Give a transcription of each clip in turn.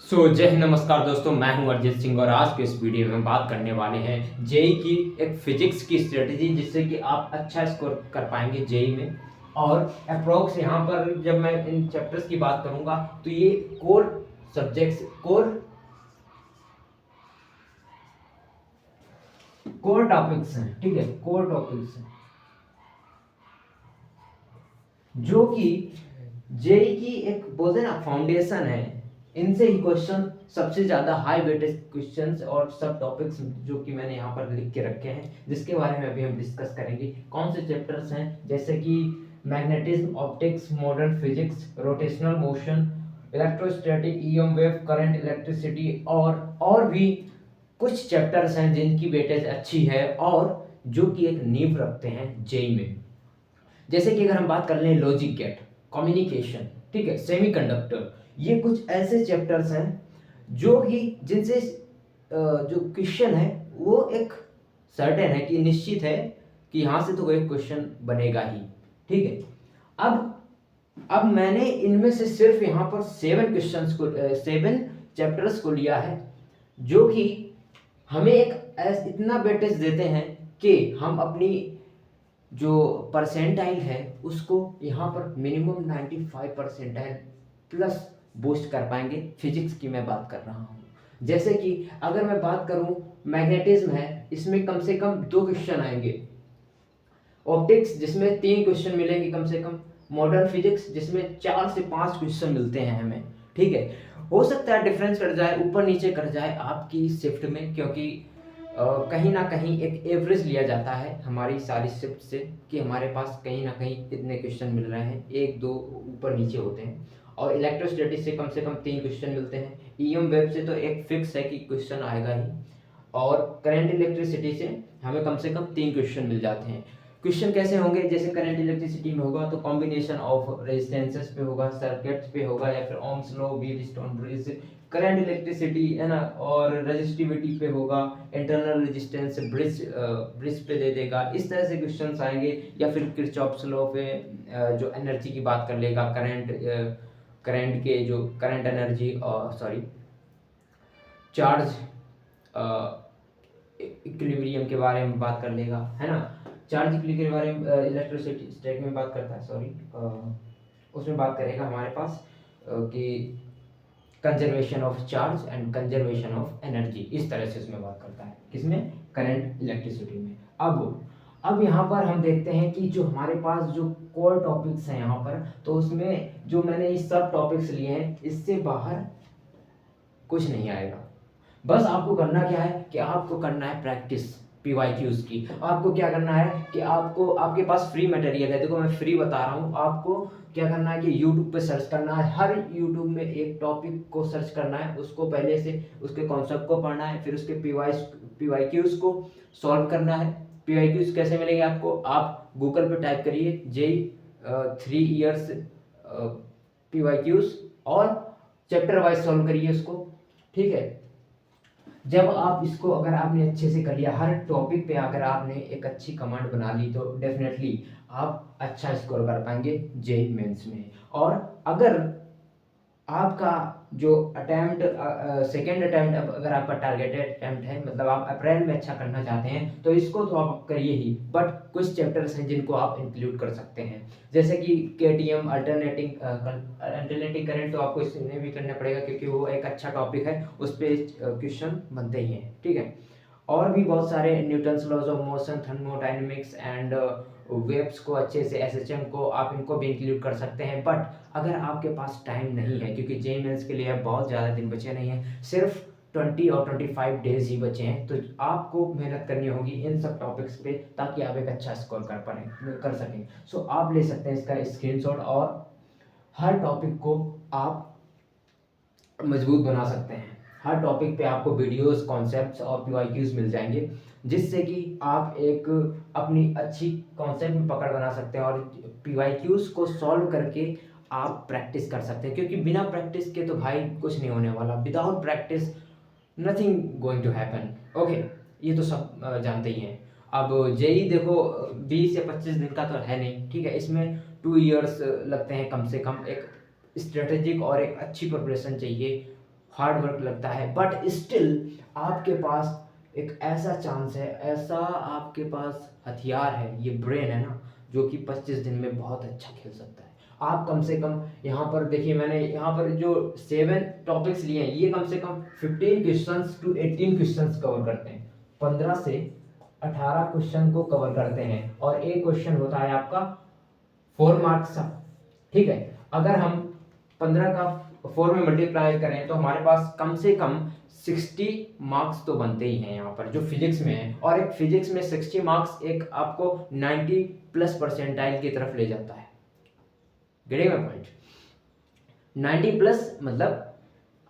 जय हिंद, नमस्कार दोस्तों। मैं हूं अरिजीत सिंह और आज के इस वीडियो में हम बात करने वाले हैं जेई की एक फिजिक्स की स्ट्रेटजी जिससे कि आप अच्छा स्कोर कर पाएंगे जेई में। और अप्रोक्स यहाँ पर जब मैं इन चैप्टर्स की बात करूंगा तो ये कोर सब्जेक्ट्स कोर टॉपिक्स हैं, ठीक है। कोर टॉपिक्स हैं जो कि जेई की एक बोलते ना फाउंडेशन है। इनसे ही क्वेश्चन सबसे ज्यादा हाई वेटेज क्वेश्चंस और सब टॉपिक्स जो कि मैंने यहाँ पर लिख के रखे हैं जिसके बारे में अभी हम डिस्कस करेंगे। कौन से चैप्टर्स हैं जैसे कि magnetism, optics, modern physics, rotational motion, electrostatic, EM wave, current, electricity और भी कुछ चैप्टर्स हैं जिनकी वेटेज अच्छी है और जो कि एक नींव रखते हैं जेई में। जैसे कि अगर हम बात कर लें लॉजिक गेट, कम्युनिकेशन, ठीक है, सेमीकंडक्टर, ये कुछ ऐसे चैप्टर्स हैं जो कि जिनसे जो क्वेश्चन है वो एक सर्टेन है कि निश्चित है कि यहाँ से तो कोई क्वेश्चन बनेगा ही, ठीक है। अब मैंने इनमें से सिर्फ यहाँ पर 7 चैप्टर्स को लिया है जो कि हमें एक इतना वेटेज देते हैं कि हम अपनी जो परसेंटाइल है उसको यहाँ पर मिनिमम 95 परसेंटाइल प्लस बूस्ट कर पाएंगे। फिजिक्स की मैं बात कर रहा हूँ। जैसे कि अगर मैं बात करूँ मैग्नेटिज्म है, इसमें कम से कम 2 क्वेश्चन आएंगे। ऑप्टिक्स जिसमें 3 क्वेश्चन मिलेंगे कम से कम। मॉडर्न फिजिक्स जिसमें 4 से 5 क्वेश्चन मिलते हैं हमें, ठीक है। हो सकता है डिफरेंस कर जाए, ऊपर नीचे कर जाए आपकी शिफ्ट में, क्योंकि कहीं ना कहीं एक एवरेज लिया जाता है हमारी सारी शिफ्ट से कि हमारे पास कहीं ना कहीं इतने क्वेश्चन मिल रहे हैं, 1-2 ऊपर नीचे होते हैं। और इलेक्ट्रोस्टैटिक्स से कम 3 क्वेश्चन मिलते हैं। ईएम वेब से तो एक फिक्स है कि क्वेश्चन आएगा ही। और करंट इलेक्ट्रिसिटी से हमें कम से कम 3 क्वेश्चन मिल जाते हैं। क्वेश्चन कैसे होंगे, जैसे करंट इलेक्ट्रिसिटी में होगा तो कॉम्बिनेशन ऑफ रेजिस्टेंसेस पे होगा, सर्किट्स पे होगा, या फिर Ohm's law, Wheatstone bridge. Current electricity है ना, और रेजिस्टिविटी पे होगा, इंटरनल रेजिस्टेंस ब्रिज पे दे देगा। इस तरह से क्वेश्चंस आएंगे। या फिर किरचॉफ्स लॉ पे जो एनर्जी की बात कर लेगा, करंट के जो current energy, sorry charge equilibrium के बारे में बात कर लेगा, है ना। चार्ज इक्विलिब्रियम के बारे में इलेक्ट्रोस्टैटिक में बात करता है, सॉरी, उसमें बात करेगा हमारे पास कि conservation of charge and conservation of energy, इस तरह से उसमें बात करता है। किसमें? करंट इलेक्ट्रिसिटी में। अब यहाँ पर हम देखते हैं कि जो हमारे पास जो कोर टॉपिक्स हैं यहाँ पर, तो उसमें जो मैंने ये सब टॉपिक्स लिए हैं इससे बाहर कुछ नहीं आएगा। बस आपको करना क्या है कि आपको करना है प्रैक्टिस पीवाईक्यूज की। आपको क्या करना है कि आपके पास फ्री मटेरियल है, देखो मैं फ्री बता रहा हूँ। आपको क्या करना है कि यूट्यूब पे सर्च करना है, हर यूट्यूब में एक टॉपिक को सर्च करना है, उसको पहले से उसके कॉन्सेप्ट को पढ़ना है, फिर उसके पीवाईक्यूज को सॉल्व करना है। पीवाईक्यूज कैसे मिलेंगे आपको? आप गूगल पे टाइप करिए जेई 3 इयर्स पीवाईक्यूज और चैप्टर वाइज सॉल्व करिए उसको, ठीक है। जब आप इसको अगर आपने अच्छे से कर लिया, हर टॉपिक पे अगर आपने एक अच्छी कमांड बना ली, तो डेफिनेटली आप अच्छा स्कोर कर पाएंगे जेई मेंस में। और अगर आपका जो अटेम्प्ट सेकेंड अटेम्प्ट, अगर आपका टारगेटेड अटेम्प्ट है, मतलब आप अप्रैल में अच्छा करना चाहते हैं, तो इसको तो आप करिए ही, बट कुछ चैप्टर्स हैं जिनको आप इंक्लूड कर सकते हैं। जैसे कि केटीएम, अल्टरनेटिंग करंट, तो आपको इसमें भी करना पड़ेगा क्योंकि वो एक अच्छा टॉपिक है, उस पर क्वेश्चन बनते ही हैं, ठीक है। और भी बहुत सारे Newton's laws of motion, thermodynamics and waves को अच्छे से, एसएचएम को, आप इनको भी इंक्लूड कर सकते हैं। बट अगर आपके पास टाइम नहीं है, क्योंकि जेईई मेंस के लिए अब बहुत ज़्यादा दिन बचे नहीं हैं, सिर्फ 20 और 25 डेज ही बचे हैं, तो आपको मेहनत करनी होगी इन सब टॉपिक्स पे ताकि आप एक अच्छा स्कोर कर सकें। सो आप ले सकते हैं इसका स्क्रीनशॉट और हर टॉपिक को आप मजबूत बना सकते हैं। हर टॉपिक पे आपको वीडियोस, कॉन्सेप्ट्स और पीवाईक्यूज मिल जाएंगे, जिससे कि आप एक अपनी अच्छी कॉन्सेप्ट में पकड़ बना सकते हैं और पीवाईक्यूज को सॉल्व करके आप प्रैक्टिस कर सकते हैं। क्योंकि बिना प्रैक्टिस के तो भाई कुछ नहीं होने वाला। Without practice nothing going to happen. Okay, ये तो सब जानते ही हैं। अब जेई देखो 20 या 25 दिन का तो है नहीं, ठीक है। इसमें 2 इयर्स लगते हैं कम से कम। एक स्ट्रेटेजिक और एक अच्छी प्रिपरेशन चाहिए हार्ड वर्क लगता है, बट स्टिल आपके पास एक ऐसा चांस है, ऐसा आपके पास हथियार है, ये ब्रेन है ना, जो कि 25 दिन में बहुत अच्छा खेल सकता है। आप कम से कम यहाँ पर देखिए, मैंने यहाँ पर जो 7 टॉपिक्स लिए हैं, ये कम से कम 15 क्वेश्चंस टू 18 क्वेश्चंस कवर करते हैं, 15 से 18 क्वेश्चन को कवर करते हैं, और एक क्वेश्चन होता है आपका 4 मार्क्स का, ठीक है। अगर हम 15 का 4 में मल्टीप्लाई करें तो हमारे पास कम से कम 60 मार्क्स तो बनते ही हैं यहाँ पर, जो फिजिक्स में है। और एक फिजिक्स में 60 मार्क्स एक आपको 90 प्लस परसेंटाइल की तरफ ले जाता है। Getting my point? 90 प्लस मतलब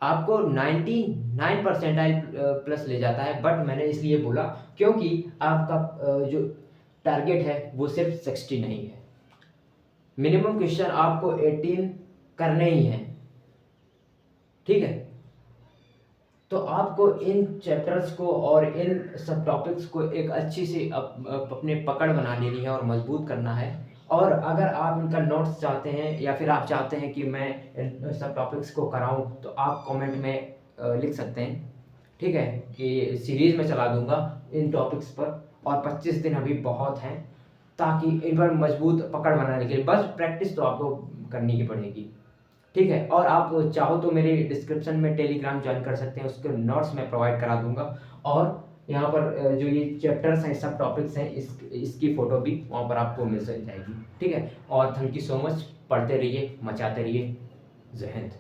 आपको 99 परसेंटाइल प्लस ले जाता है, बट मैंने इसलिए बोला क्योंकि आपका जो टारगेट है वो सिर्फ 60 नहीं है, मिनिमम क्वेश्चन आपको 18 करने ही हैं, ठीक है। तो आपको इन चैप्टर्स को और इन सब टॉपिक्स को एक अच्छी सी अपने पकड़ बना लेनी है और मजबूत करना है। और अगर आप इनका नोट्स चाहते हैं या फिर आप चाहते हैं कि मैं इन सब टॉपिक्स को कराऊं, तो आप कमेंट में लिख सकते हैं, ठीक है, कि सीरीज में चला दूंगा इन टॉपिक्स पर। और 25 दिन अभी बहुत हैं, ताकि इन पर मजबूत पकड़ बनाने के लिए बस प्रैक्टिस तो आपको करनी ही पड़ेगी, ठीक है। और आप चाहो तो मेरे डिस्क्रिप्शन में टेलीग्राम ज्वाइन कर सकते हैं, उसके नोट्स मैं प्रोवाइड करा दूंगा। और यहाँ पर जो ये चैप्टर्स हैं, सब टॉपिक्स हैं, इसकी फ़ोटो भी वहाँ पर आपको मिल जाएगी, ठीक है। और थैंक यू सो मच, पढ़ते रहिए, मचाते रहिए। जय हिंद।